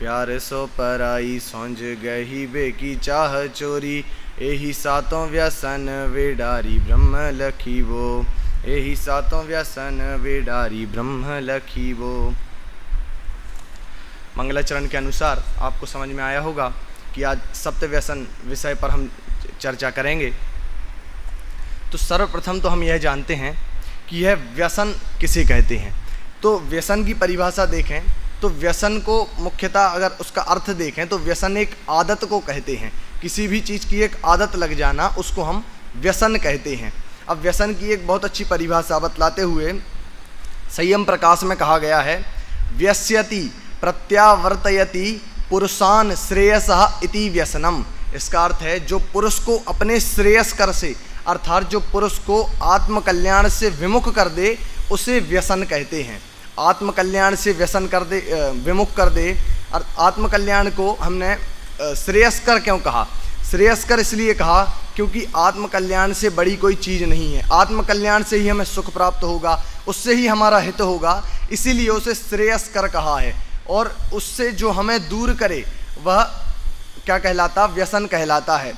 प्यार सो पराई सौंज गही बेकी चाह चोरी, एही सातों व्यसन वेडारी ब्रह्म लखी वो, एही सातों व्यसन वेडारी ब्रह्म लखी वो। मंगलाचरण के अनुसार आपको समझ में आया होगा कि आज सप्त व्यसन विषय पर हम चर्चा करेंगे। तो सर्वप्रथम तो हम यह जानते हैं कि यह व्यसन किसे कहते हैं। तो व्यसन की परिभाषा देखें तो व्यसन को मुख्यतः अगर उसका अर्थ देखें तो व्यसन एक आदत को कहते हैं। किसी भी चीज़ की एक आदत लग जाना उसको हम व्यसन कहते हैं। अब व्यसन की एक बहुत अच्छी परिभाषा बतलाते हुए संयम प्रकाश में कहा गया है, व्यस्यति प्रत्यावर्तयति पुरुषान श्रेयसः इति व्यसनम। इसका अर्थ है जो पुरुष को अपने श्रेयस्कर से अर्थात जो पुरुष को आत्मकल्याण से विमुख कर दे उसे व्यसन कहते हैं। आत्मकल्याण से व्यसन कर दे, विमुख कर दे। और आत्मकल्याण को हमने श्रेयस्कर क्यों कहा? श्रेयस्कर इसलिए कहा क्योंकि आत्मकल्याण से बड़ी कोई चीज़ नहीं है। आत्मकल्याण से ही हमें सुख प्राप्त होगा, उससे ही हमारा हित होगा, इसीलिए उसे श्रेयस्कर कहा है। और उससे जो हमें दूर करे वह क्या कहलाता? व्यसन कहलाता है।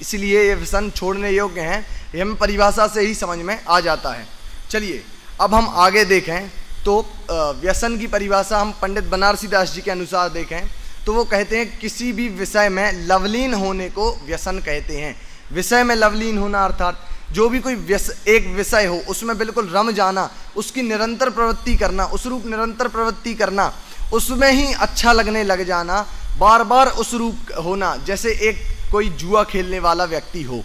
इसलिए ये व्यसन छोड़ने योग्य हैं, ये हमें परिभाषा से ही समझ में आ जाता है। चलिए अब हम आगे देखें तो व्यसन की परिभाषा हम पंडित बनारसी दास जी के अनुसार देखें तो वो कहते हैं किसी भी विषय में लवलीन होने को व्यसन कहते हैं। विषय में लवलीन होना अर्थात जो भी कोई एक विषय हो उसमें बिल्कुल रम जाना, उसकी निरंतर प्रवृत्ति करना, उस रूप निरंतर प्रवृत्ति करना, उसमें ही अच्छा लगने लग जाना, बार बार उस रूप होना। जैसे एक कोई जुआ खेलने वाला व्यक्ति हो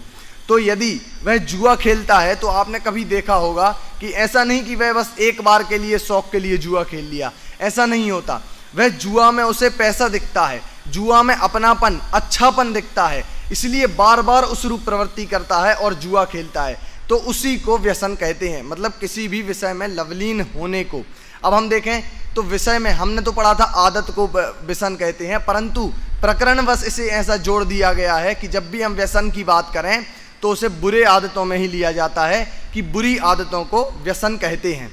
तो यदि वह जुआ खेलता है तो आपने कभी देखा होगा कि ऐसा नहीं कि वह बस एक बार के लिए शौक के लिए जुआ खेल लिया, ऐसा नहीं होता। वह जुआ में उसे पैसा दिखता है, जुआ में अपनापन अच्छापन दिखता है, इसलिए बार बार उस रूप प्रवृत्ति करता है और जुआ खेलता है। तो उसी को व्यसन कहते हैं, मतलब किसी भी विषय में लवलीन होने को। अब हम देखें तो विषय में हमने तो पढ़ा था आदत को व्यसन कहते हैं, परंतु प्रकरणवश इसे ऐसा जोड़ दिया गया है कि जब भी हम व्यसन की बात करें तो उसे बुरे आदतों में ही लिया जाता है कि बुरी आदतों को व्यसन कहते हैं।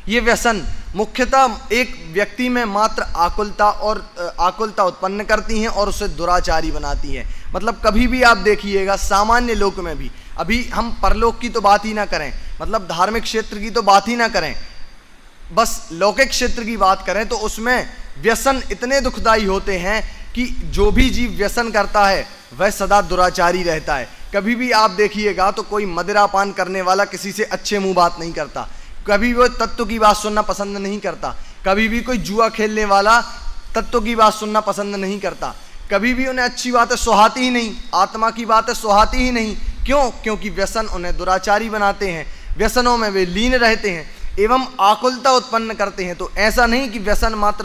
ये व्यसन मुख्यतः एक व्यक्ति में मात्र आकुलता उत्पन्न करती हैं और उसे दुराचारी बनाती हैं। मतलब कभी भी आप देखिएगा सामान्य लोक में भी, अभी हम परलोक की तो बात ही ना करें, मतलब धार्मिक क्षेत्र की तो बात ही ना करें, बस लौकिक क्षेत्र की बात करें तो उसमें व्यसन इतने दुखदाई होते हैं कि जो भी जीव व्यसन करता है वह सदा दुराचारी रहता है। कभी भी आप देखिएगा तो कोई मदिरापान करने वाला किसी से अच्छे मुंह बात नहीं करता, कभी वो तत्व की बात सुनना पसंद नहीं करता, कभी भी कोई जुआ खेलने वाला तत्व की बात सुनना पसंद नहीं करता, कभी भी उन्हें अच्छी बातें सुहाती ही नहीं, आत्मा की बातें सुहाती ही नहीं। क्यों? क्योंकि व्यसन उन्हें दुराचारी बनाते हैं, व्यसनों में वे लीन रहते हैं एवं आकुलता उत्पन्न करते हैं। तो ऐसा नहीं कि व्यसन मात्र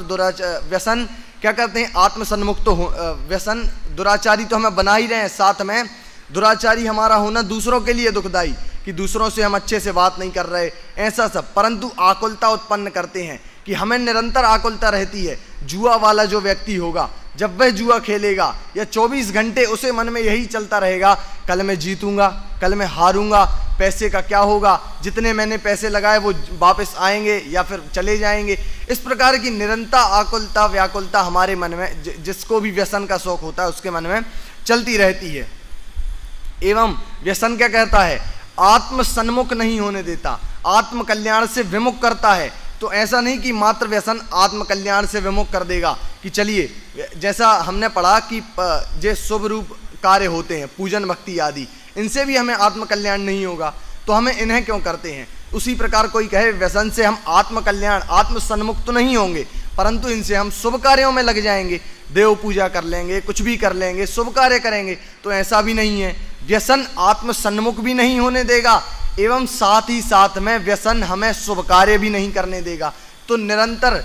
व्यसन क्या करते हैं? आत्मसन्मुक्त हो व्यसन दुराचारी तो हमें बना ही रहे हैं, साथ में दुराचारी हमारा होना दूसरों के लिए दुखदाई कि दूसरों से हम अच्छे से बात नहीं कर रहे, ऐसा सब, परंतु आकुलता उत्पन्न करते हैं कि हमें निरंतर आकुलता रहती है। जुआ वाला जो व्यक्ति होगा जब वह जुआ खेलेगा या 24 घंटे उसे मन में यही चलता रहेगा, कल मैं जीतूंगा, कल मैं हारूंगा, पैसे का क्या होगा, जितने मैंने पैसे लगाए वो वापस आएंगे या फिर चले जाएंगे। इस प्रकार की निरंतर आकुलता व्याकुलता हमारे मन में, जिसको भी व्यसन का शौक होता है उसके मन में चलती रहती है। एवं व्यसन क्या कहता है? आत्म सन्मुख नहीं होने देता, आत्म कल्याण से विमुख करता है। तो ऐसा नहीं कि मात्र व्यसन आत्म कल्याण से विमुख कर देगा कि चलिए, जैसा हमने पढ़ा कि जो शुभ रूप कार्य होते हैं पूजन भक्ति आदि, इनसे भी हमें आत्म कल्याण नहीं होगा तो हमें इन्हें क्यों करते हैं। उसी प्रकार कोई कहे व्यसन से हम आत्म कल्याण आत्म सन्मुख तो नहीं होंगे, परंतु इनसे हम शुभ कार्यों में लग जाएंगे, देव पूजा कर लेंगे, कुछ भी कर लेंगे, शुभ कार्य करेंगे। तो ऐसा भी नहीं है, व्यसन आत्म सन्मुख भी नहीं होने देगा एवं साथ ही साथ में व्यसन हमें शुभ कार्य भी नहीं करने देगा। तो निरंतर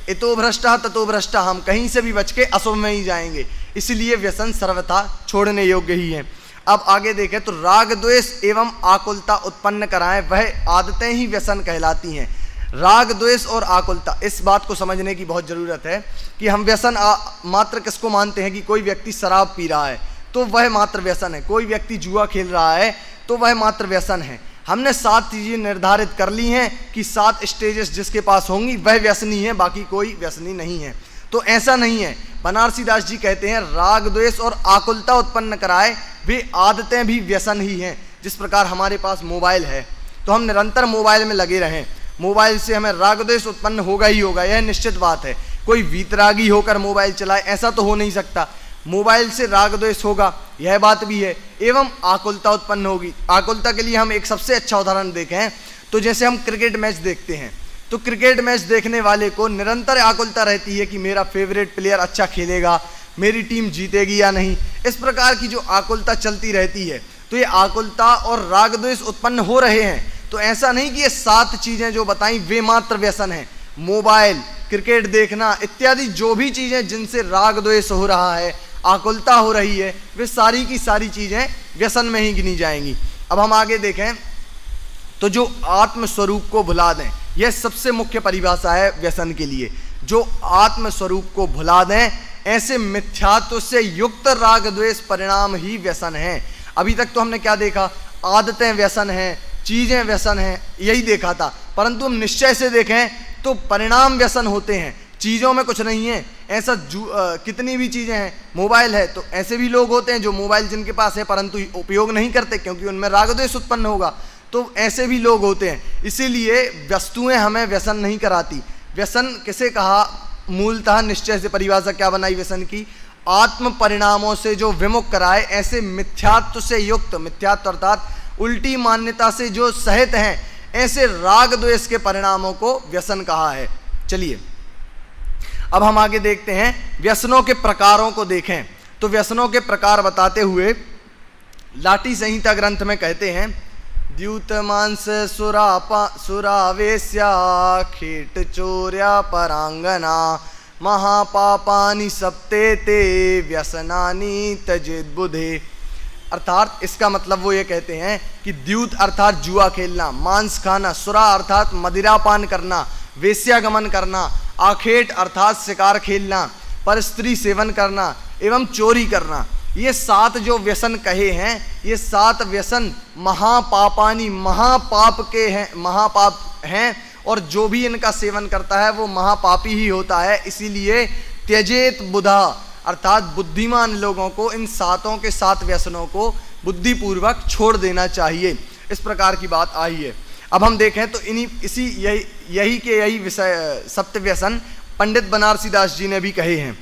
इतो भ्रष्टा ततो भ्रष्टा, हम कहीं से भी बच के अशुभ में ही जाएंगे। इसलिए व्यसन सर्वथा छोड़ने योग्य ही है। अब आगे देखें तो राग द्वेष एवं आकुलता उत्पन्न कराएं वह आदतें ही व्यसन कहलाती हैं। राग द्वेष और आकुलता, इस बात को समझने की बहुत ज़रूरत है कि हम व्यसन मात्र किसको मानते हैं कि कोई व्यक्ति शराब पी रहा है तो वह मात्र व्यसन है, कोई व्यक्ति जुआ खेल रहा है तो वह मात्र व्यसन है, हमने 7 चीज़ें निर्धारित कर ली हैं कि 7 स्टेजेस जिसके पास होंगी वह व्यसनी है, बाकी कोई व्यसनी नहीं है। तो ऐसा नहीं है। बनारसी दास जी कहते हैं राग द्वेष और आकुलता उत्पन्न कराए वे आदतें भी व्यसन ही हैं। जिस प्रकार हमारे पास मोबाइल है तो हम निरंतर मोबाइल में लगे रहें, मोबाइल से हमें राग द्वेष उत्पन्न होगा ही होगा, यह निश्चित बात है। कोई वीतरागी होकर मोबाइल चलाए ऐसा तो हो नहीं सकता, मोबाइल से राग द्वेष होगा, यह बात भी है। एवं आकुलता उत्पन्न होगी। आकुलता के लिए हम एक सबसे अच्छा उदाहरण देखें तो जैसे हम क्रिकेट मैच देखते हैं तो क्रिकेट मैच देखने वाले को निरंतर आकुलता रहती है कि मेरा फेवरेट प्लेयर अच्छा खेलेगा, मेरी टीम जीतेगी या नहीं। इस प्रकार की जो आकुलता चलती रहती है तो ये आकुलता और राग द्वेष उत्पन्न हो रहे हैं। तो ऐसा नहीं कि ये 7 चीज़ें जो बताई वे मात्र व्यसन हैं। मोबाइल, क्रिकेट देखना इत्यादि जो भी चीज़ें जिनसे राग द्वेष हो रहा है, आकुलता हो रही है, वे सारी की सारी चीज़ें व्यसन में ही गिनी जाएंगी। अब हम आगे देखें तो जो आत्मस्वरूप को भुला दें, यह सबसे मुख्य परिभाषा है व्यसन के लिए। जो आत्मस्वरूप को भुला दें, ऐसे मिथ्यात्व से युक्त राग द्वेष परिणाम ही व्यसन हैं। अभी तक तो हमने क्या देखा, आदतें व्यसन हैं, चीज़ें व्यसन हैं, यही देखा था। परंतु हम निश्चय से देखें तो परिणाम व्यसन होते हैं, चीज़ों में कुछ नहीं है। ऐसा कितनी भी चीज़ें हैं, मोबाइल है तो ऐसे भी लोग होते हैं जो मोबाइल जिनके पास है परंतु उपयोग नहीं करते क्योंकि उनमें राग द्वेष उत्पन्न होगा, तो ऐसे भी लोग होते हैं। इसीलिए वस्तुएं हमें व्यसन नहीं कराती। व्यसन किसे कहा, मूलतः निश्चय से परिभाषा क्या बनाई व्यसन की, आत्म परिणामों से जो विमुख कराए, ऐसे मिथ्यात्व से युक्त, मिथ्यात्व अर्थात उल्टी मान्यता से जो सहित हैं, ऐसे राग द्वेष के परिणामों को व्यसन कहा है। चलिए अब हम आगे देखते हैं, व्यसनों के प्रकारों को देखें। तो व्यसनों के प्रकार बताते हुए लाठी संहिता ग्रंथ में कहते हैं द्यूत मांस सुरावेश्या खेट चोर्या परांगना महापापानि सप्ते ते व्यसनानि तजिद बुधे। अर्थात इसका मतलब वो ये कहते हैं कि द्यूत अर्थात जुआ खेलना, मांस खाना, सुरा अर्थात मदिरापान करना, वेश्यागमन करना, आखेट अर्थात शिकार खेलना, पर स्त्री सेवन करना एवं चोरी करना, ये 7 जो व्यसन कहे हैं, ये 7 व्यसन महापापानी, महापाप के हैं, महापाप हैं, और जो भी इनका सेवन करता है वो महापापी ही होता है। इसीलिए त्यजेत बुधा अर्थात बुद्धिमान लोगों को इन 7 के 7 व्यसनों को बुद्धिपूर्वक छोड़ देना चाहिए। इस प्रकार की बात आई है। अब हम देखें तो यही विषय सप्त व्यसन पंडित बनारसी दास जी ने भी कहे हैं।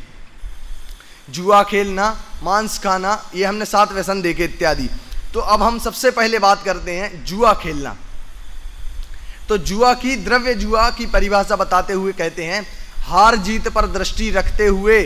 जुआ खेलना, मांस खाना, ये हमने 7 व्यसन देखे इत्यादि। तो अब हम सबसे पहले बात करते हैं जुआ खेलना। तो जुआ की, द्रव्य जुआ की परिभाषा बताते हुए कहते हैं हार जीत पर दृष्टि रखते हुए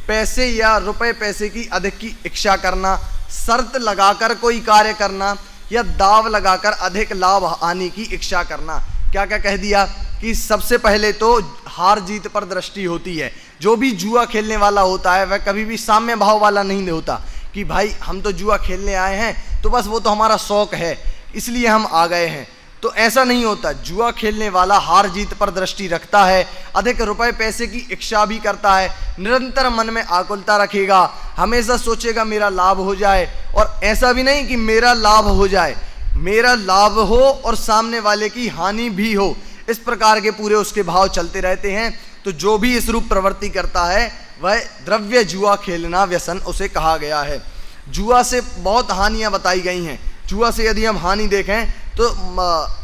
पैसे या रुपए पैसे की अधिक की इच्छा करना, शर्त लगाकर कोई कार्य करना या दाव लगाकर अधिक लाभ हानि की इच्छा करना। क्या क्या कह दिया कि सबसे पहले तो हार जीत पर दृष्टि होती है। जो भी जुआ खेलने वाला होता है वह कभी भी साम्य भाव वाला नहीं होता कि भाई हम तो जुआ खेलने आए हैं तो बस वो तो हमारा शौक है इसलिए हम आ गए हैं, तो ऐसा नहीं होता। जुआ खेलने वाला हार जीत पर दृष्टि रखता है, अधिक रुपए पैसे की इच्छा भी करता है, निरंतर मन में आकुलता रखेगा, हमेशा सोचेगा मेरा लाभ हो जाए, और ऐसा भी नहीं कि मेरा लाभ हो जाए, मेरा लाभ हो और सामने वाले की हानि भी हो। इस प्रकार के पूरे उसके भाव चलते रहते हैं। तो जो भी इस रूप प्रवृत्ति करता है वह द्रव्य जुआ खेलना व्यसन उसे कहा गया है। जुआ से बहुत हानियां बताई गई हैं। जुआ से यदि हम हानि देखें तो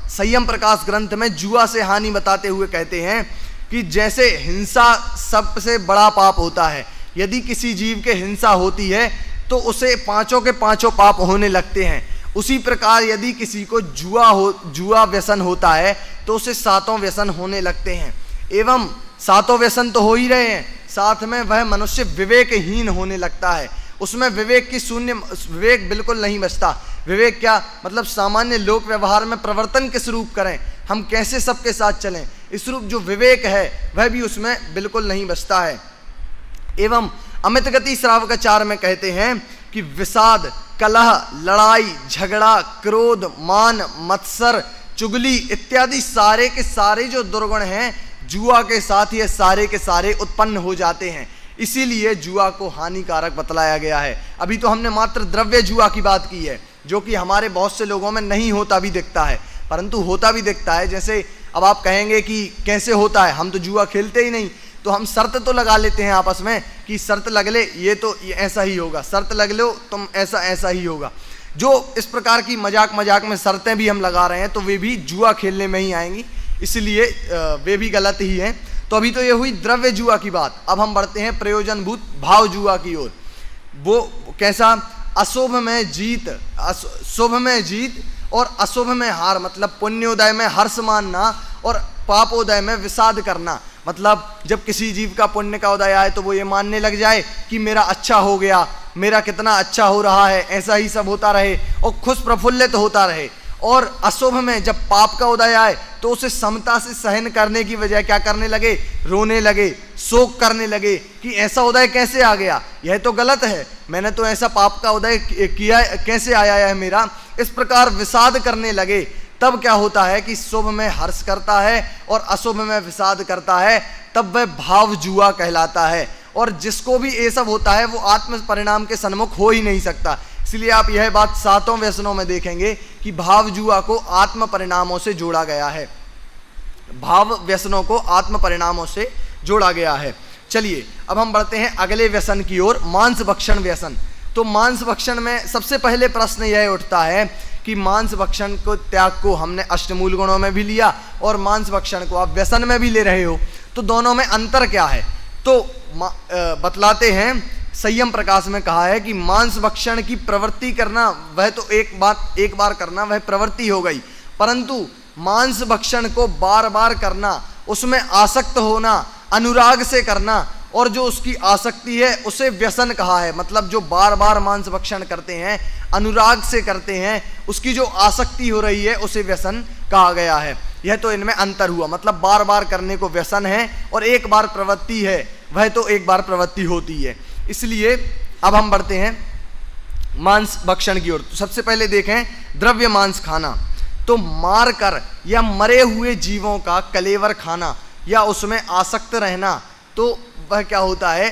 संयम प्रकाश ग्रंथ में जुआ से हानि बताते हुए कहते हैं कि जैसे हिंसा सबसे बड़ा पाप होता है, यदि किसी जीव के हिंसा होती है तो उसे 5 के 5 पाप होने लगते हैं। उसी प्रकार यदि किसी को जुआ व्यसन होता है तो उसे 7 व्यसन होने लगते हैं। एवं 7 व्यसन तो हो ही रहे हैं, साथ में वह मनुष्य विवेकहीन होने लगता है। उसमें विवेक बिल्कुल नहीं बचता। विवेक क्या मतलब, सामान्य लोक व्यवहार में प्रवर्तन किस रूप करें, हम कैसे सबके साथ चलें, इस रूप जो विवेक है वह भी उसमें बिल्कुल नहीं बचता है। एवं अमित गति श्रावकाचार में कहते हैं कि विषाद, कलह, लड़ाई, झगड़ा, क्रोध, मान, मत्सर, चुगली इत्यादि सारे के सारे जो दुर्गुण हैं जुआ के साथ ये सारे के सारे उत्पन्न हो जाते हैं। इसीलिए जुआ को हानिकारक बतलाया गया है। अभी तो हमने मात्र द्रव्य जुआ की बात की है, जो कि हमारे बहुत से लोगों में नहीं होता भी दिखता है, परंतु होता भी दिखता है। जैसे अब आप कहेंगे कि कैसे होता है, हम तो जुआ खेलते ही नहीं, तो हम शर्त तो लगा लेते हैं आपस में कि शर्त लग ले, ये तो ये ऐसा ही होगा, शर्त लग लो तुम ऐसा ऐसा ही होगा। जो इस प्रकार की मजाक में शर्तें भी हम लगा रहे हैं तो वे भी जुआ खेलने में ही आएंगी, इसलिए वे भी गलत ही हैं। तो अभी तो ये हुई द्रव्य जुआ की बात। अब हम बढ़ते हैं प्रयोजनभूत भाव जुआ की ओर। वो कैसा? अशुभ में जीत, शुभ में जीत और अशुभ में हार, मतलब पुण्योदय में हर्ष मानना और पापोदय में विषाद करना। मतलब जब किसी जीव का पुण्य का उदय आए तो वो ये मानने लग जाए कि मेरा अच्छा हो गया, मेरा कितना अच्छा हो रहा है, ऐसा ही सब होता रहे और खुश प्रफुल्लित होता रहे। और अशुभ में जब पाप का उदय आए तो उसे समता से सहन करने की बजाय क्या करने लगे? रोने लगे, शोक करने लगे कि ऐसा उदय कैसे आ गया, यह तो गलत है, मैंने तो ऐसा पाप का उदय किया, कैसे आया है मेरा, इस प्रकार विषाद करने लगे। तब क्या होता है कि शुभ में हर्ष करता है और अशुभ में विषाद करता है, तब वह भाव जुआ कहलाता है। और जिसको भी ये सब होता है वो आत्म परिणाम के सन्मुख हो ही नहीं सकता। इसलिए आप यह बात सातों व्यसनों में देखेंगे कि भाव जुआ को आत्म परिणामों से जोड़ा गया है, भाव व्यसनों को आत्म परिणामों से जोड़ा गया है। चलिए अब हम बढ़ते हैं अगले व्यसन की ओर, मांस भक्षण व्यसन। तो मांस भक्षण में सबसे पहले प्रश्न यह उठता है कि मांस भक्षण को त्याग को हमने अष्टमूल गुणों में भी लिया और मांस भक्षण को आप व्यसन में भी ले रहे हो, तो दोनों में अंतर क्या है? तो बतलाते हैं, संयम प्रकाश में कहा है कि मांस भक्षण की प्रवृत्ति करना वह तो एक बार करना वह प्रवृत्ति हो गई, परंतु मांस भक्षण को बार बार करना, उसमें आसक्त होना, अनुराग से करना और जो उसकी आसक्ति है उसे व्यसन कहा है। मतलब जो बार बार मांस भक्षण करते हैं, अनुराग से करते हैं, उसकी जो आसक्ति हो रही है उसे व्यसन कहा गया है। यह तो इनमें अंतर हुआ, मतलब बार बार करने को व्यसन है और एक बार प्रवृत्ति है, वह तो एक बार प्रवृत्ति होती है। इसलिए अब हम बढ़ते हैं मांस भक्षण की ओर। तो सबसे पहले देखें द्रव्य मांस खाना। तो मार कर या मरे हुए जीवों का कलेवर खाना या उसमें आसक्त रहना, तो वह क्या होता है?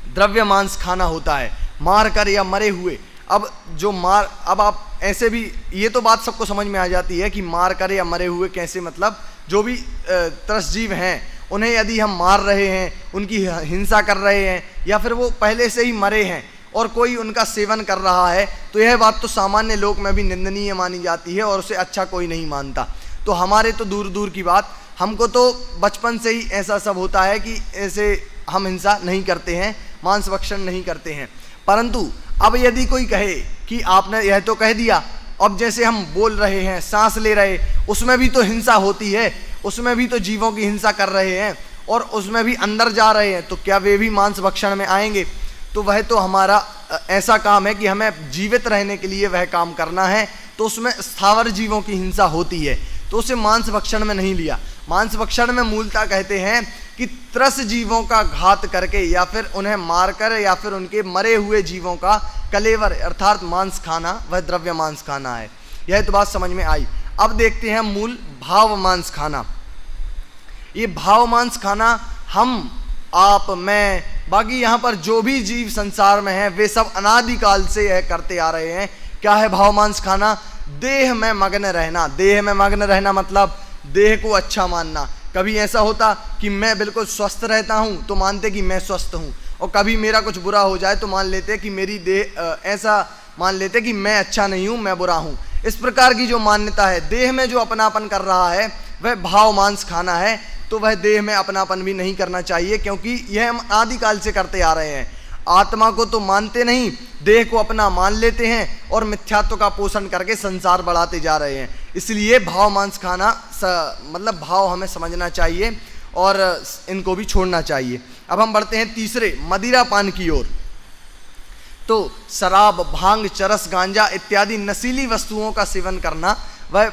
द्रव्य मांस खाना होता है, मार कर या मरे हुए। अब आप ऐसे भी ये तो बात सबको समझ में आ जाती है कि मार कर या मरे हुए कैसे, मतलब जो भी त्रसजीव हैं उन्हें यदि हम मार रहे हैं, उनकी हिंसा कर रहे हैं या फिर वो पहले से ही मरे हैं और कोई उनका सेवन कर रहा है, तो यह बात तो सामान्य लोक में भी निंदनीय मानी जाती है और उसे अच्छा कोई नहीं मानता। तो हमारे तो दूर दूर की बात, हमको तो बचपन से ही ऐसा सब होता है कि ऐसे हम हिंसा नहीं करते हैं, मांस भक्षण नहीं करते हैं। परंतु अब यदि कोई कहे कि आपने यह तो कह दिया, अब जैसे हम बोल रहे हैं, सांस ले रहे, उसमें भी तो हिंसा होती है, उसमें भी तो जीवों की हिंसा कर रहे हैं और उसमें भी अंदर जा रहे हैं, तो क्या वे भी मांस भक्षण में आएंगे? तो वह तो हमारा ऐसा काम है कि हमें जीवित रहने के लिए वह काम करना है, तो उसमें स्थावर जीवों की हिंसा होती है, तो उसे मांस भक्षण में नहीं लिया। मांस भक्षण में मूलतः कहते हैं कि त्रस जीवों का घात करके या फिर उन्हें मारकर या फिर उनके मरे हुए जीवों का कलेवर अर्थात मांस खाना, वह द्रव्य मांस खाना है। यह तो बात समझ में आई। अब देखते हैं मूल भाव मांस खाना। ये भाव मांस खाना हम, आप, मैं, बाकी यहाँ पर जो भी जीव संसार में है वे सब अनादिकाल से यह करते आ रहे हैं। क्या है भाव मांस खाना? देह में मग्न रहना। देह में मग्न रहना मतलब देह को अच्छा मानना। कभी ऐसा होता कि मैं बिल्कुल स्वस्थ रहता हूँ तो मानते कि मैं स्वस्थ हूँ, और कभी मेरा कुछ बुरा हो जाए तो मान लेते कि मेरी देह ऐसा मान लेते कि मैं अच्छा नहीं हूँ, मैं बुरा हूँ। इस प्रकार की जो मान्यता है, देह में जो अपनापन कर रहा है वह भाव मांस खाना है। तो वह देह में अपनापन भी नहीं करना चाहिए, क्योंकि यह हम आदिकाल से करते आ रहे हैं। आत्मा को तो मानते नहीं, देह को अपना मान लेते हैं और मिथ्यात्व का पोषण करके संसार बढ़ाते जा रहे हैं। इसलिए भाव मांस खाना मतलब भाव हमें समझना चाहिए और इनको भी छोड़ना चाहिए। अब हम बढ़ते हैं तीसरे मदिरा पान की ओर। तो शराब, भांग, चरस, गांजा इत्यादि नशीली वस्तुओं का सेवन करना वह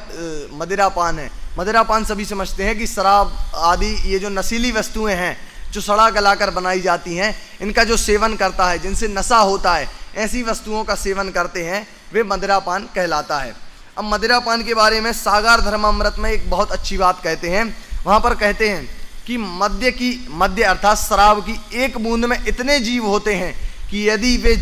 मदिरा पान है। मदिरा पान सभी समझते हैं कि शराब आदि ये जो नशीली वस्तुएं हैं जो सड़ा गलाकर बनाई जाती हैं, इनका जो सेवन करता है, जिनसे नशा होता है, ऐसी वस्तुओं का सेवन करते हैं, वे मदिरा पान कहलाता है। अब मदिरा पान के बारे में सागार धर्मामृत में एक बहुत अच्छी बात कहते हैं। वहाँ पर कहते हैं कि मद्य अर्थात शराब की एक बूंद में इतने जीव होते हैं कि यदि वे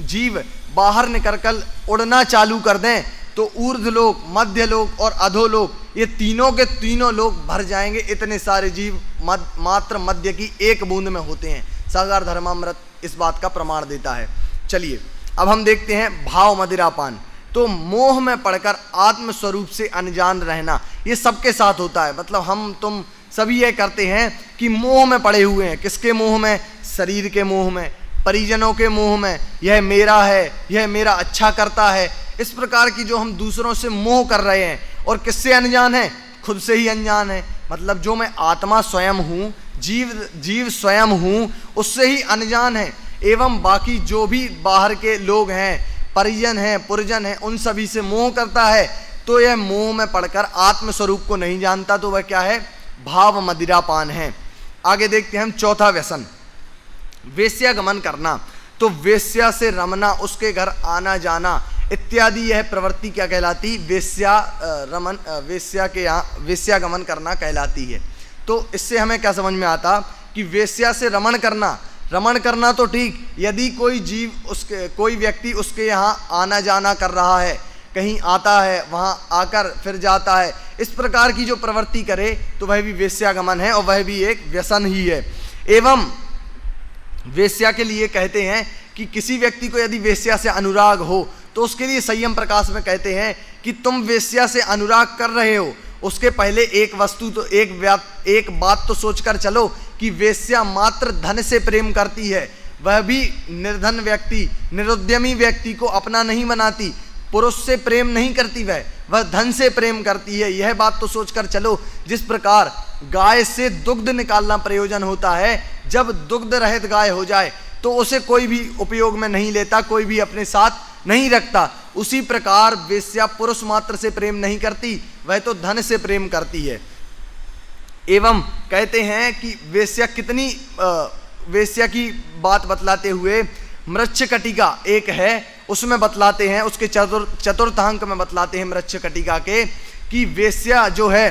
जीव बाहर निकलकर उड़ना चालू कर दें तो ऊर्ध्वलोक, मध्यलोक और अधोलोक, ये तीनों के तीनों लोग भर जाएंगे। इतने सारे जीव मात्र मध्य की एक बूंद में होते हैं। सागर धर्मामृत इस बात का प्रमाण देता है। चलिए अब हम देखते हैं भाव मदिरापान। तो मोह में पड़कर आत्मस्वरूप से अनजान रहना, ये सबके साथ होता है। मतलब हम तुम सभी ये करते हैं कि मोह में पड़े हुए हैं। किसके मोह में? शरीर के मोह में, परिजनों के मोह में, यह मेरा है, यह मेरा अच्छा करता है। इस प्रकार की जो हम दूसरों से मोह कर रहे हैं। और किससे अनजान है? खुद से ही अनजान है। मतलब जो मैं आत्मा स्वयं हूँ, जीव स्वयं हूँ, उससे ही अनजान है। एवं बाकी जो भी बाहर के लोग हैं, परिजन हैं, पुरजन हैं, उन सभी से मोह करता है। तो यह मोह में पड़कर आत्मस्वरूप को नहीं जानता। तो वह क्या है? भाव मदिरापान है। आगे देखते हैं हम चौथा व्यसन, वेश्यागमन करना। तो वेश्या से रमना, उसके घर आना जाना इत्यादि, यह प्रवृत्ति क्या कहलाती? वेश्या के यहाँ वेश्यागमन करना कहलाती है। तो इससे हमें क्या समझ में आता कि वेश्या से रमण करना तो ठीक, यदि कोई जीव कोई व्यक्ति उसके यहाँ आना जाना कर रहा है, कहीं आता है, वहाँ आकर फिर जाता है, इस प्रकार की जो प्रवृत्ति करे तो वह भी वेश्यागमन है और वह भी एक व्यसन ही है। एवं वेश्या के लिए कहते हैं कि किसी व्यक्ति को यदि वेश्या से अनुराग हो तो उसके लिए संयम प्रकाश में कहते हैं कि तुम वेश्या से अनुराग कर रहे हो, उसके पहले एक बात तो सोचकर चलो कि वेश्या मात्र धन से प्रेम करती है। वह भी निर्धन व्यक्ति, निरुद्यमी व्यक्ति को अपना नहीं बनाती, पुरुष से प्रेम नहीं करती, वह धन से प्रेम करती है। यह बात तो सोचकर चलो। जिस प्रकार गाय से दुग्ध निकालना प्रयोजन होता है, जब दुग्ध रहित गाय हो जाए तो उसे कोई भी उपयोग में नहीं लेता, कोई भी अपने साथ नहीं रखता। उसी प्रकार वेश्या पुरुष मात्र से प्रेम नहीं करती, वह तो धन से प्रेम करती है। एवं कहते हैं कि वेश्या की बात बतलाते हुए मृच्छकटिका एक है, उसमें बतलाते हैं, उसके चतुर्थांक में बतलाते हैं मृच्छकटिका के कि वेश्या जो है,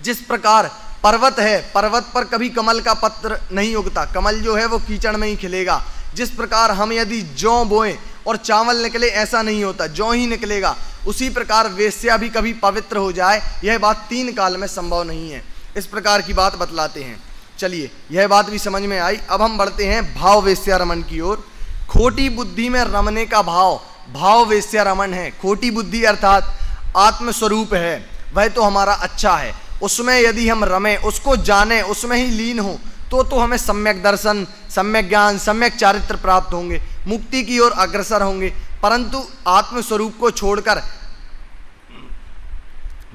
जिस प्रकार पर्वत है, पर्वत पर कभी कमल का पत्र नहीं उगता, कमल जो है वो कीचड़ में ही खिलेगा। जिस प्रकार हम यदि जौ बोएं और चावल निकले, ऐसा नहीं होता, जौ ही निकलेगा। उसी प्रकार वेश्या भी कभी पवित्र हो जाए, यह बात 3 काल में संभव नहीं है। इस प्रकार की बात बतलाते हैं। चलिए यह बात भी समझ में आई। अब हम बढ़ते हैं भाव वेश्या रमन की ओर। खोटी बुद्धि में रमने का भाव वेश्या रमन है। खोटी बुद्धि अर्थात आत्मस्वरूप है, वह तो हमारा अच्छा है, उसमें यदि हम रमें, उसको जाने, उसमें ही लीन हो तो हमें सम्यक दर्शन, सम्यक ज्ञान, सम्यक चारित्र प्राप्त होंगे, मुक्ति की ओर अग्रसर होंगे। परंतु आत्मस्वरूप को छोड़कर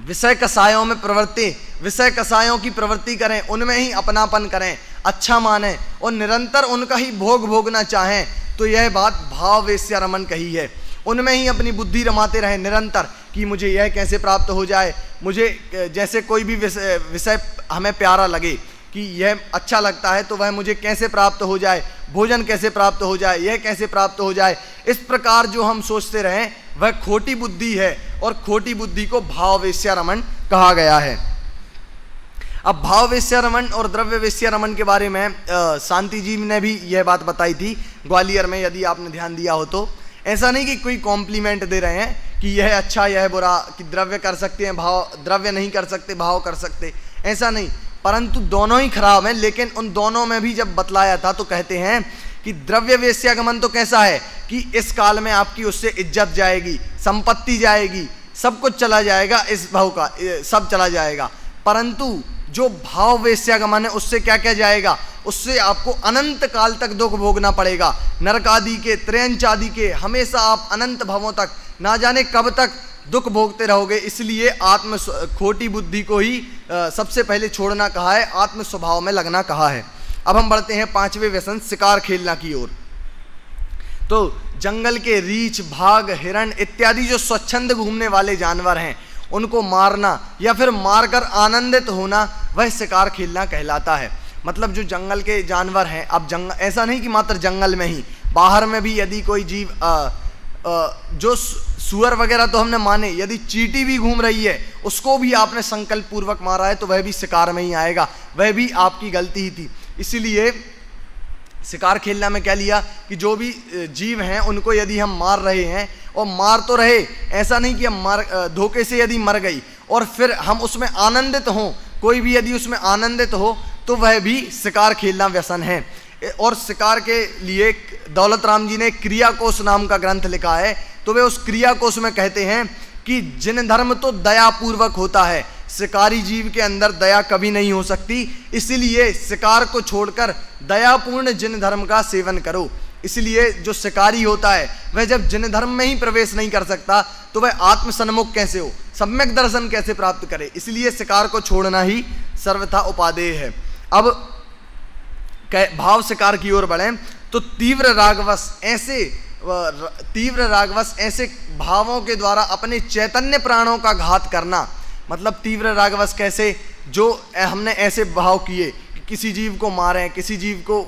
विषय कसायों की प्रवृत्ति करें, उनमें ही अपनापन करें, अच्छा माने और निरंतर उनका ही भोगना चाहें, तो यह बात भाव वेश्या रमन कही है। उनमें ही अपनी बुद्धि रमाते रहें निरंतर कि मुझे यह कैसे प्राप्त हो जाए, मुझे जैसे कोई भी विषय हमें प्यारा लगे कि यह अच्छा लगता है तो वह मुझे कैसे प्राप्त हो जाए, भोजन कैसे प्राप्त हो जाए, यह कैसे प्राप्त हो जाए, इस प्रकार जो हम सोचते रहें वह खोटी बुद्धि है। और खोटी बुद्धि को भाव वेश्या रमन कहा गया है। अब भाव वेश्या रमन और द्रव्य वेश्या रमन के बारे में शांति जी ने भी यह बात बताई थी ग्वालियर में, यदि आपने ध्यान दिया हो तो। ऐसा नहीं कि कोई कॉम्प्लीमेंट दे रहे हैं कि यह अच्छा यह बुरा, कि द्रव्य कर सकते हैं भाव, द्रव्य नहीं कर सकते भाव कर सकते, ऐसा नहीं, परंतु दोनों ही खराब हैं। लेकिन उन दोनों में भी जब बतलाया था तो कहते हैं कि द्रव्य वेश्यागमन तो कैसा है कि इस काल में आपकी उससे इज्जत जाएगी, संपत्ति जाएगी, सब कुछ चला जाएगा, इस भाव का सब चला जाएगा। परंतु जो भाव वेश्यागमन है उससे क्या क्या जाएगा, उससे आपको अनंत काल तक दुख भोगना पड़ेगा, नरक आदि के, त्रयंच आदि के, हमेशा आप अनंत भवों तक ना जाने कब तक दुख भोगते रहोगे। इसलिए खोटी बुद्धि को ही सबसे पहले छोड़ना कहा है, आत्म स्वभाव में लगना कहा है। अब हम बढ़ते हैं 5वें व्यसन, शिकार खेलना की ओर। तो जंगल के रीछ, भाग, हिरण इत्यादि जो स्वच्छंद घूमने वाले जानवर हैं, उनको मारना या फिर मारकर आनंदित होना, वह शिकार खेलना कहलाता है। मतलब जो जंगल के जानवर हैं, अब ऐसा नहीं कि मात्र जंगल में ही, बाहर में भी यदि कोई जीव जो सुअर वगैरह तो हमने माने, यदि चींटी भी घूम रही है उसको भी आपने संकल्प पूर्वक मारा है तो वह भी शिकार में ही आएगा, वह भी आपकी गलती ही थी। इसीलिए शिकार खेलना में क्या लिया कि जो भी जीव हैं उनको यदि हम मार रहे हैं, और मार तो रहे, ऐसा नहीं कि हम धोखे से यदि मर गई और फिर हम उसमें आनंदित हों, कोई भी यदि उसमें आनंदित हो तो वह भी शिकार खेलना व्यसन है। और शिकार के लिए दौलत राम जी ने क्रिया कोश नाम का ग्रंथ लिखा है, तो वे उस क्रिया कोश में कहते हैं कि जिन धर्म तो दयापूर्वक होता है, शिकारी जीव के अंदर दया कभी नहीं हो सकती, इसलिए शिकार को छोड़कर दयापूर्ण जिन धर्म का सेवन करो। इसलिए जो शिकारी होता है वह जब जिन धर्म में ही प्रवेश नहीं कर सकता तो वह आत्म सन्मुख कैसे हो, सम्यक दर्शन कैसे प्राप्त करे, इसलिए शिकार को छोड़ना ही सर्वथा उपादेय है। अब भाव शिकार की ओर बढ़ें तो तीव्र रागवश ऐसे भावों के द्वारा अपने चैतन्य प्राणों का घात करना, मतलब तीव्र रागवश कैसे, जो हमने ऐसे भाव किए कि किसी जीव को मारें, किसी जीव को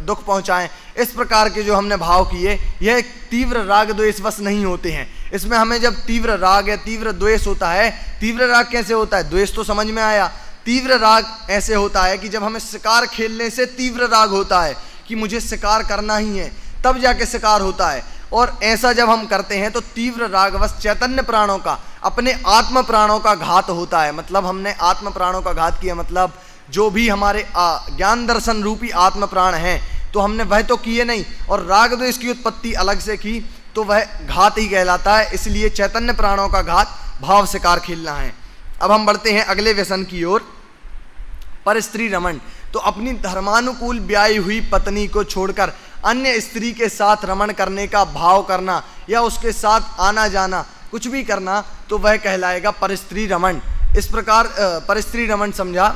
दुख पहुंचाएं, इस प्रकार के जो हमने भाव किए, यह तीव्र राग द्वेषवश नहीं होते हैं। इसमें हमें जब तीव्र राग या तीव्र द्वेष होता है, तीव्र राग कैसे होता है, द्वेष तो समझ में आया, तीव्र राग ऐसे होता है कि जब हमें शिकार खेलने से तीव्र राग होता है कि मुझे शिकार करना ही है, तब जाके शिकार होता है। और ऐसा जब हम करते हैं तो तीव्र रागवश चैतन्य प्राणों का, अपने आत्म प्राणों का घात होता है। मतलब हमने आत्म प्राणों का घात किया, मतलब जो भी हमारे ज्ञान दर्शन रूपी आत्म प्राण हैं, तो हमने वह तो किए नहीं, और राग द्वेष की उत्पत्ति अलग से की, तो वह घात ही कहलाता है। इसलिए चैतन्य प्राणों का घात भाव शिकार खेलना है। अब हम बढ़ते हैं अगले व्यसन की ओर, पर स्त्री रमण। तो अपनी धर्मानुकूल ब्याही हुई पत्नी को छोड़कर अन्य स्त्री के साथ रमण करने का भाव करना या उसके साथ आना जाना, कुछ भी करना, तो वह कहलाएगा परस्त्री रमण। इस प्रकार परस्त्री रमण समझा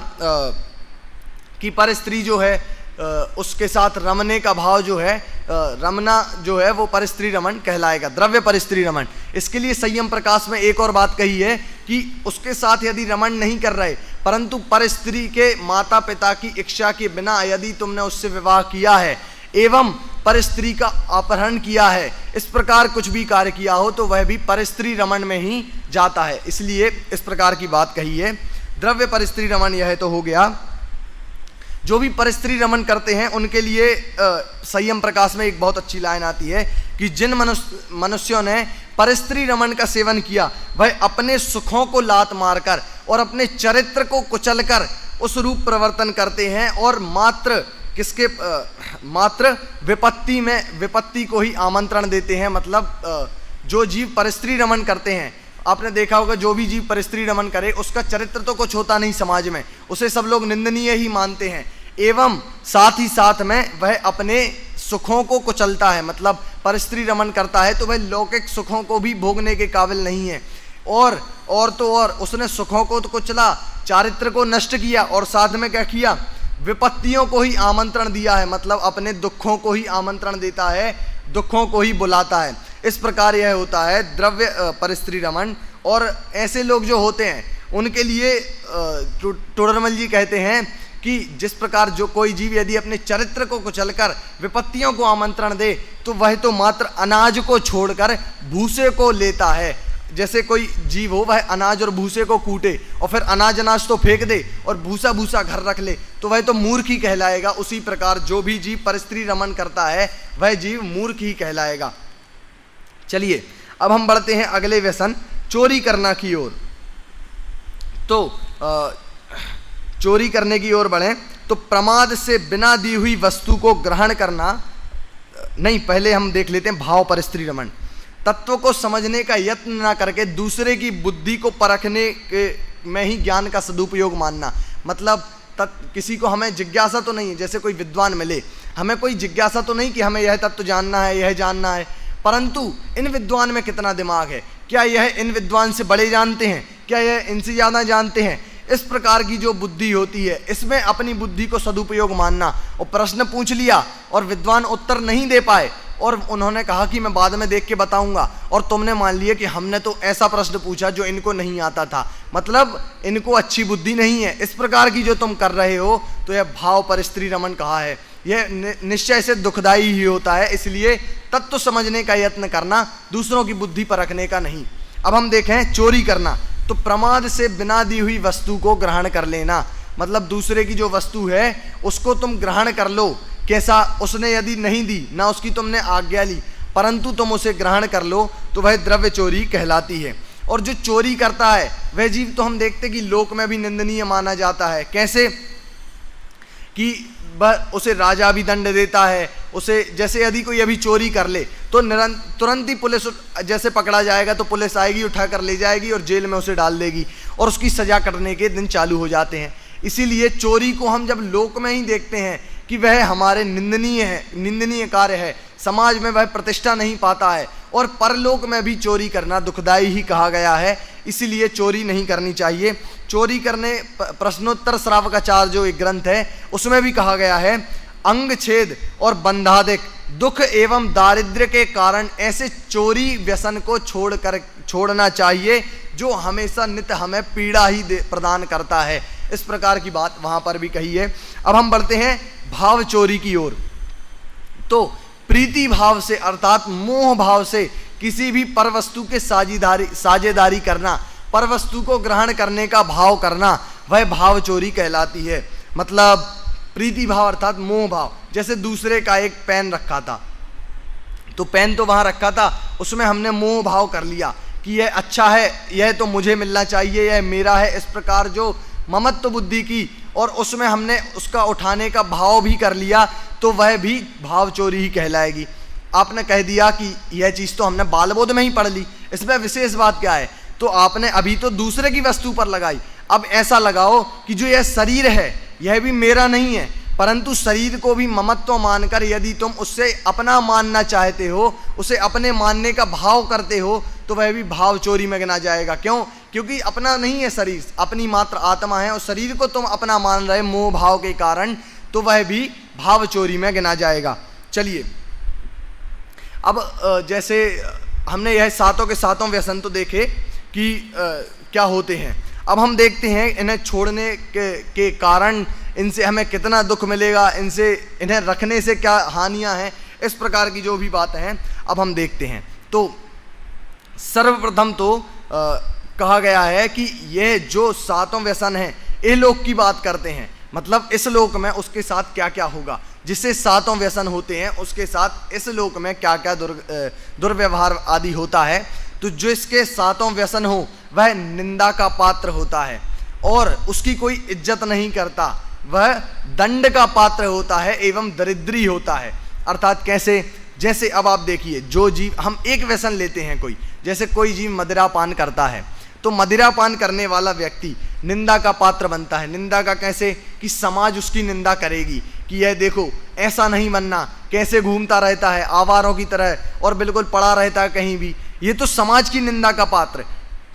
कि परस्त्री जो है उसके साथ रमने का भाव जो है, रमना जो है वो परस्त्री रमण कहलाएगा, द्रव्य परस्त्री रमण। इसके लिए संयम प्रकाश में एक और बात कही है कि उसके साथ यदि रमण नहीं कर रहे, परंतु परस्त्री के माता पिता की इच्छा के बिना यदि तुमने उससे विवाह किया है एवं परस्त्री का अपहरण किया है, इस प्रकार कुछ भी कार्य किया हो, तो वह भी परस्त्री रमण में ही जाता है। इसलिए इस प्रकार की बात कही है। द्रव्य परस्त्री रमण यह तो हो गया। जो भी परस्त्री रमण करते हैं उनके लिए संयम प्रकाश में एक बहुत अच्छी लाइन आती है कि जिन मनुष्यों ने परस्त्री रमण का सेवन किया, वह अपने सुखों को लात मारकर और अपने चरित्र को कुचलकर उस रूप प्रवर्तन करते हैं, और मात्र विपत्ति को ही आमंत्रण देते हैं। मतलब जो जीव परस्त्री रमण करते हैं, आपने देखा होगा जो भी जीव परस्त्री रमण करे उसका चरित्र तो कुछ होता नहीं समाज में, उसे सब लोग निंदनीय ही मानते हैं, एवं साथ ही साथ में वह अपने सुखों को कुचलता है। मतलब परस्त्री रमण करता है तो वह लौकिक सुखों को भी भोगने के काबिल नहीं है, और उसने सुखों को तो कुचला, चारित्र को नष्ट किया, और साथ में क्या किया, विपत्तियों को ही आमंत्रण दिया है। मतलब अपने दुखों को ही आमंत्रण देता है, दुखों को ही बुलाता है। इस प्रकार यह होता है द्रव्य परस्त्री रमण। और ऐसे लोग जो होते हैं उनके लिए टोडरमल जी कहते हैं कि जिस प्रकार जो कोई जीव यदि अपने चरित्र को कुचलकर विपत्तियों को आमंत्रण दे, तो वह तो मात्र अनाज को छोड़कर भूसे को लेता है। जैसे कोई जीव हो, वह अनाज और भूसे को कूटे और फिर अनाज तो फेंक दे और भूसा घर रख ले, तो वह तो मूर्ख ही कहलाएगा। उसी प्रकार जो भी जीव परस्त्री रमण करता है वह जीव मूर्ख ही कहलाएगा। चलिए अब हम बढ़ते हैं अगले व्यसन, चोरी करना की ओर। तो चोरी करने की ओर बढ़ें तो प्रमाद से बिना दी हुई वस्तु को ग्रहण करना नहीं, पहले हम देख लेते हैं भाव परस्त्री रमण। तत्व को समझने का यत्न न करके दूसरे की बुद्धि को परखने के में ही ज्ञान का सदुपयोग मानना। मतलब किसी को हमें जिज्ञासा तो नहीं है, जैसे कोई विद्वान मिले, हमें कोई जिज्ञासा तो नहीं कि हमें यह तत्व जानना है, यह जानना है, परंतु इन विद्वान में कितना दिमाग है, क्या यह इन विद्वान से बड़े जानते हैं, क्या यह इनसे ज़्यादा जानते हैं। इस प्रकार की जो बुद्धि होती है, इसमें अपनी बुद्धि को सदुपयोग मानना। और प्रश्न पूछ लिया और विद्वान उत्तर नहीं दे पाए और उन्होंने कहा कि मैं बाद में देख के बताऊंगा, और तुमने मान लिया कि हमने तो ऐसा प्रश्न पूछा जो इनको नहीं आता था, मतलब इनको अच्छी बुद्धि नहीं है। इस प्रकार की जो तुम कर रहे हो तो यह भाव परस्त्री रमण कहा है। यह निश्चय से दुखदायी ही होता है। इसलिए तत्व समझने का यत्न करना, दूसरों की बुद्धि परखने का नहीं। अब हम देखें चोरी करना, तो प्रमाद से बिना दी हुई वस्तु को ग्रहण कर लेना। मतलब दूसरे की जो वस्तु है उसको तुम ग्रहण कर लो, कैसा, उसने यदि नहीं दी, ना उसकी तुमने आज्ञा ली, परंतु तुम उसे ग्रहण कर लो, तो वह द्रव्य चोरी कहलाती है। और जो चोरी करता है वह जीव तो हम देखते कि लोक में भी निंदनीय माना जाता है। कैसे कि उसे राजा भी दंड देता है। उसे जैसे यदि कोई अभी चोरी कर ले तो तुरंत ही पुलिस जैसे पकड़ा जाएगा तो पुलिस आएगी, उठा कर ले जाएगी और जेल में उसे डाल देगी और उसकी सजा करने के दिन चालू हो जाते हैं। इसीलिए चोरी को हम जब लोक में ही देखते हैं कि वह हमारे निंदनीय कार्य है, समाज में वह प्रतिष्ठा नहीं पाता है, और परलोक में भी चोरी करना दुखदाई ही कहा गया है। इसीलिए चोरी नहीं करनी चाहिए। चोरी करने प्रश्नोत्तर श्रावकाचार जो एक ग्रंथ है उसमें भी कहा गया है, अंग छेद और बंधादिक दुख एवं दारिद्र्य के कारण ऐसे चोरी व्यसन को छोड़ना चाहिए जो हमेशा नित्य हमें पीड़ा ही प्रदान करता है। इस प्रकार की बात वहाँ पर भी कही है। अब हम बढ़ते हैं भाव चोरी की ओर। तो प्रीति भाव से अर्थात मोह भाव से किसी भी परवस्तु के साझेदारी करना, परवस्तु को ग्रहण करने का भाव करना, वह भाव चोरी कहलाती है। मतलब प्रीति भाव अर्थात मोह भाव। जैसे दूसरे का एक पेन रखा था, तो पेन तो वहाँ रखा था, उसमें हमने मोह भाव कर लिया कि यह अच्छा है, यह तो मुझे मिलना चाहिए, यह मेरा है, इस प्रकार जो ममत्व बुद्धि की, और उसमें हमने उसका उठाने का भाव भी कर लिया, तो वह भी भाव चोरी ही कहलाएगी। आपने कह दिया कि यह चीज़ तो हमने बालबोध में ही पढ़ ली, इसमें विशेष बात क्या है, तो आपने अभी तो दूसरे की वस्तु पर लगाई। अब ऐसा लगाओ कि जो यह शरीर है यह भी मेरा नहीं है, परंतु शरीर को भी ममत्व मानकर यदि तुम उससे अपना मानना चाहते हो, उसे अपने मानने का भाव करते हो, तो वह भी भाव चोरी में गिना जाएगा। क्यों? क्योंकि अपना नहीं है शरीर, अपनी मात्र आत्मा है, और शरीर को तुम अपना मान रहे मोह भाव के कारण, तो वह भी भाव चोरी में गिना जाएगा। चलिए, अब जैसे हमने यह सातों के सातों व्यसन तो देखे कि क्या होते हैं। अब हम देखते हैं इन्हें छोड़ने के कारण इनसे हमें कितना दुख मिलेगा, इन्हें रखने से क्या हानियां हैं, इस प्रकार की जो भी बातें हैं अब हम देखते हैं। तो सर्वप्रथम तो कहा गया है कि यह जो सातों व्यसन हैं ये लोक की बात करते हैं, मतलब इस लोक में उसके साथ क्या क्या होगा, जिससे सातों व्यसन होते हैं उसके साथ इस लोक में क्या क्या दुर्व्यवहार आदि होता है। तो जो इसके सातों व्यसन हो वह निंदा का पात्र होता है और उसकी कोई इज्जत नहीं करता, वह दंड का पात्र होता है एवं दरिद्री होता है। अर्थात कैसे? जैसे अब आप देखिए, जो जीव, हम एक व्यसन लेते हैं कोई, जैसे कोई जीव मदिरा पान करता है, तो मदिरा पान करने वाला व्यक्ति निंदा का पात्र बनता है। निंदा का कैसे? कि समाज उसकी निंदा करेगी कि यह देखो ऐसा नहीं बनना, कैसे घूमता रहता है आवारों की तरह और बिल्कुल पड़ा रहता है कहीं भी, ये तो समाज की निंदा का पात्र।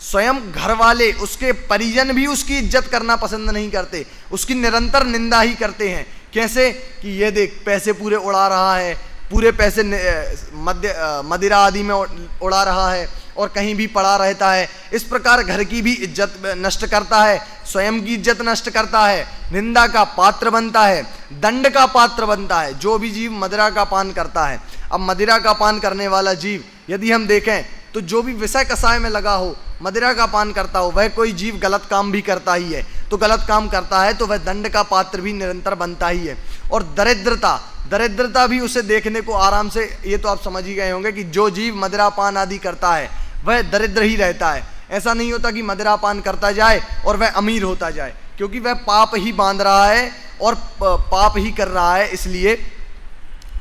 स्वयं घर वाले, उसके परिजन भी उसकी इज्जत करना पसंद नहीं करते, उसकी निरंतर निंदा ही करते हैं। कैसे? कि ये देख पैसे पूरे उड़ा रहा है, पूरे पैसे मदिरा आदि में उड़ा रहा है और कहीं भी पड़ा रहता है। इस प्रकार घर की भी इज्जत नष्ट करता है, स्वयं की इज्जत नष्ट करता है, निंदा का पात्र बनता है, दंड का पात्र बनता है जो भी जीव मदिरा का पान करता है। अब मदिरा का पान करने वाला जीव यदि हम देखें तो जो भी विषय कसाय में लगा हो, मदिरा का पान करता हो, वह कोई जीव गलत काम भी करता ही है। तो गलत काम करता है तो वह दंड का पात्र भी निरंतर बनता ही है। और दरिद्रता भी उसे देखने को आराम से, ये तो आप समझ ही गए होंगे कि जो जीव मदिरा पान आदि करता है वह दरिद्र ही रहता है। ऐसा नहीं होता कि मदिरा पान करता जाए और वह अमीर होता जाए, क्योंकि वह पाप ही बांध रहा है और पाप ही कर रहा है, इसलिए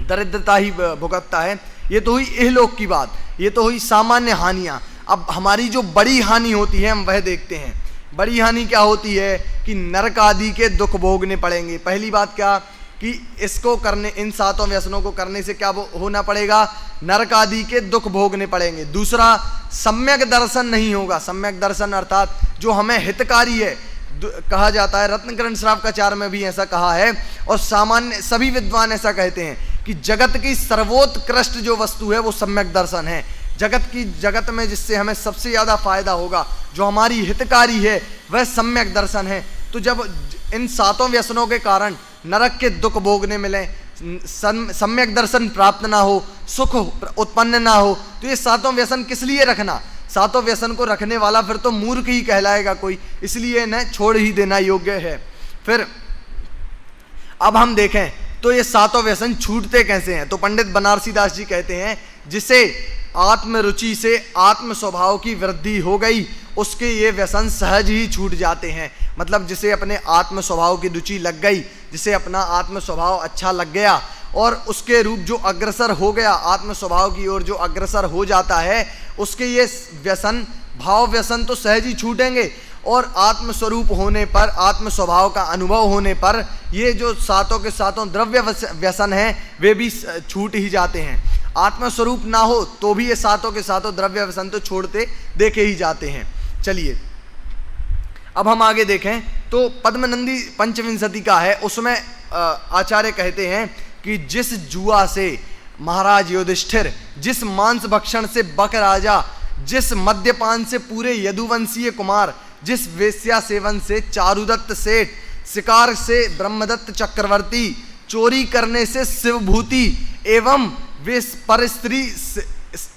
दरिद्रता ही भुगतता है। ये तो हुई इहलोक की बात, ये तो हुई सामान्य हानियाँ। अब हमारी जो बड़ी हानि होती है हम वह देखते हैं। बड़ी हानि क्या होती है? कि नरक आदि के दुख भोगने पड़ेंगे। पहली बात क्या कि इसको करने, इन सातों व्यसनों को करने से क्या होना पड़ेगा? नरक आदि के दुख भोगने पड़ेंगे। दूसरा, सम्यक दर्शन नहीं होगा। सम्यक दर्शन अर्थात जो हमें हितकारी है, कहा जाता है, रत्नकरण श्रावकाचार में भी ऐसा कहा है और सामान्य सभी विद्वान ऐसा कहते हैं कि जगत की सर्वोत्कृष्ट जो वस्तु है वो सम्यक दर्शन है। जगत में जिससे हमें सबसे ज़्यादा फायदा होगा, जो हमारी हितकारी है, वह सम्यक दर्शन है। तो जब इन सातों व्यसनों के कारण नरक के दुख भोगने मिले, सम्यक दर्शन प्राप्त ना हो, सुख उत्पन्न ना हो, तो ये सातों व्यसन किस लिए रखना? सातों व्यसन को रखने वाला फिर तो मूर्ख ही कहलाएगा कोई, इसलिए इन्हें छोड़ ही देना योग्य है। फिर अब हम देखें तो ये सातों व्यसन छूटते कैसे हैं? तो पंडित बनारसी दास जी कहते हैं, जिसे आत्मरुचि से आत्म स्वभाव की वृद्धि हो गई उसके ये व्यसन सहज ही छूट जाते हैं। मतलब जिसे अपने आत्म स्वभाव की रुचि लग गई, जिसे अपना आत्म स्वभाव अच्छा लग गया और उसके रूप जो अग्रसर हो गया, आत्म स्वभाव की ओर जो अग्रसर हो जाता है, उसके ये व्यसन, भाव व्यसन तो सहज ही छूटेंगे और आत्म स्वरूप होने पर, आत्म स्वभाव का अनुभव होने पर ये जो सातों के सातों द्रव्य व्यसन हैं वे भी छूट ही जाते हैं। आत्मस्वरूप ना हो तो भी ये सातों के सातों द्रव्य व्यसन तो छोड़ते देखे ही जाते हैं। चलिए अब हम आगे देखें तो पद्मनंदी पंचविंशति का है, उसमें आचार्य कहते हैं कि जिस जुआ से महाराज युधिष्ठिर, जिस मांस भक्षण से बक राजा, जिस मद्यपान से पूरे यदुवंशीय कुमार, जिस वेश्या सेवन से चारुदत्त सेठ, शिकार से ब्रह्मदत्त चक्रवर्ती, चोरी करने से शिवभूति एवं वे पर स्त्री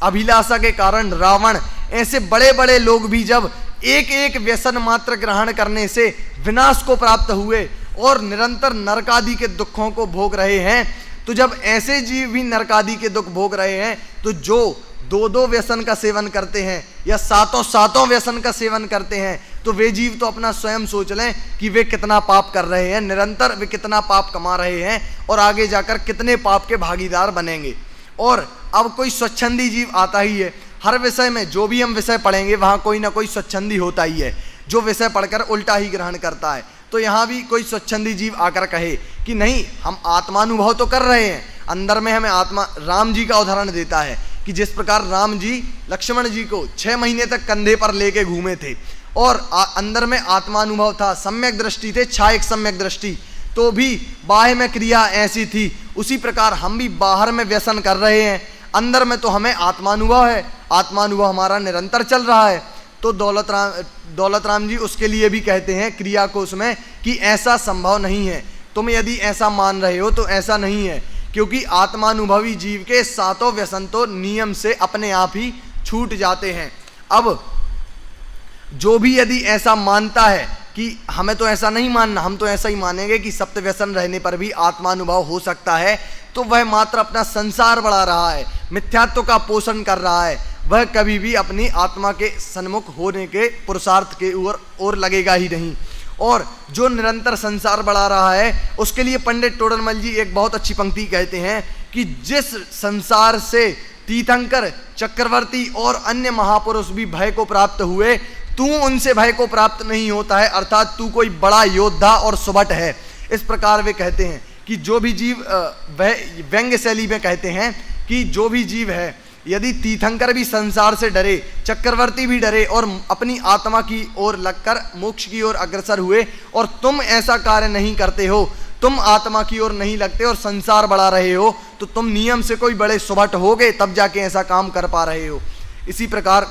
अभिलाषा के कारण रावण, ऐसे बड़े बड़े लोग भी जब एक एक व्यसन मात्र ग्रहण करने से विनाश को प्राप्त हुए और निरंतर नरकादि के दुखों को भोग रहे हैं, तो जब ऐसे जीव भी नरकादि के दुख भोग रहे हैं, तो जो दो दो व्यसन का सेवन करते हैं या सातों सातों व्यसन का सेवन करते हैं, तो वे जीव तो अपना स्वयं सोच लें कि वे कितना पाप कर रहे हैं, निरंतर वे कितना पाप कमा रहे हैं और आगे जाकर कितने पाप के भागीदार बनेंगे। और अब कोई स्वच्छंदी जीव आता ही है, हर विषय में जो भी हम विषय पढ़ेंगे वहाँ कोई ना कोई स्वच्छंदी होता ही है जो विषय पढ़कर उल्टा ही ग्रहण करता है। तो यहाँ भी कोई स्वच्छंदी जीव आकर कहे कि नहीं, हम आत्मानुभव तो कर रहे हैं, अंदर में हमें आत्मा, राम जी का उदाहरण देता है कि जिस प्रकार राम जी लक्ष्मण जी को 6 महीने तक कंधे पर लेके घूमे थे और अंदर में आत्मानुभव था, सम्यक दृष्टि थे, छायक सम्यक दृष्टि, तो भी बाह्य में क्रिया ऐसी थी। उसी प्रकार हम भी बाहर में व्यसन कर रहे हैं, अंदर में तो हमें आत्मानुभव है, आत्मानुभव हमारा निरंतर चल रहा है। तो दौलत राम जी उसके लिए भी कहते हैं क्रिया को उसमें कि ऐसा संभव नहीं है, तुम यदि ऐसा मान रहे हो तो ऐसा नहीं है, क्योंकि आत्मानुभवी जीव के सातों व्यसन तो नियम से अपने आप ही छूट जाते हैं। अब जो भी यदि ऐसा मानता है कि हमें तो ऐसा नहीं मानना, हम तो ऐसा ही मानेंगे कि सप्त व्यसन रहने पर भी आत्मानुभव हो सकता है, तो वह मात्र अपना संसार बढ़ा रहा है, मिथ्यात्व का पोषण कर रहा है, वह कभी भी अपनी आत्मा के सन्मुख होने के पुरुषार्थ के ओर लगेगा ही नहीं। और जो निरंतर संसार बढ़ा रहा है उसके लिए पंडित टोडरमल जी एक बहुत अच्छी पंक्ति कहते हैं कि जिस संसार से तीर्थंकर, चक्रवर्ती और अन्य महापुरुष भी भय को प्राप्त हुए, तू उनसे भय को प्राप्त नहीं होता है, अर्थात तू कोई बड़ा योद्धा और सुभट है। इस प्रकार वे कहते हैं कि जो भी जीव, व्यंग्य शैली में कहते हैं कि जो भी जीव है, यदि तीर्थंकर भी संसार से डरे, चक्रवर्ती भी डरे और अपनी आत्मा की ओर लगकर मोक्ष की ओर अग्रसर हुए और तुम ऐसा कार्य नहीं करते हो, तुम आत्मा की ओर नहीं लगते और संसार बढ़ा रहे हो, तो तुम नियम से कोई बड़े सुभट होगे, तब जाके ऐसा काम कर पा रहे हो। इसी प्रकार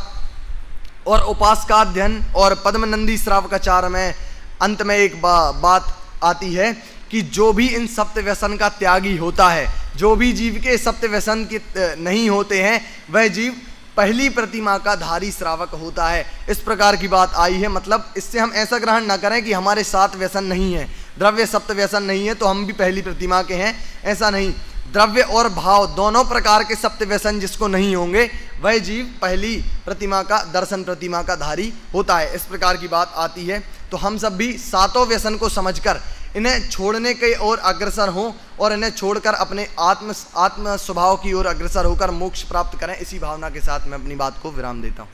और उपासकाध्ययन और पद्मनंदी श्रावकाचार में अंत में एक बात आती है कि जो भी इन सप्त व्यसन का त्यागी होता है, जो भी जीव के सप्त व्यसन के नहीं होते हैं, वह जीव पहली प्रतिमा का धारी श्रावक होता है। इस प्रकार की बात आई है। मतलब इससे हम ऐसा ग्रहण न करें कि हमारे 7 व्यसन नहीं है, द्रव्य सप्त व्यसन नहीं है तो हम भी पहली प्रतिमा के हैं, ऐसा नहीं। द्रव्य और भाव दोनों प्रकार के सप्त व्यसन जिसको नहीं होंगे वह जीव पहली प्रतिमा का, दर्शन प्रतिमा का धारी होता है। इस प्रकार की बात आती है। तो हम सब भी सातों व्यसन को समझकर इन्हें छोड़ने के ओर अग्रसर हों और इन्हें छोड़कर अपने आत्म स्वभाव की ओर अग्रसर होकर मोक्ष प्राप्त करें। इसी भावना के साथ मैं अपनी बात को विराम देता हूँ।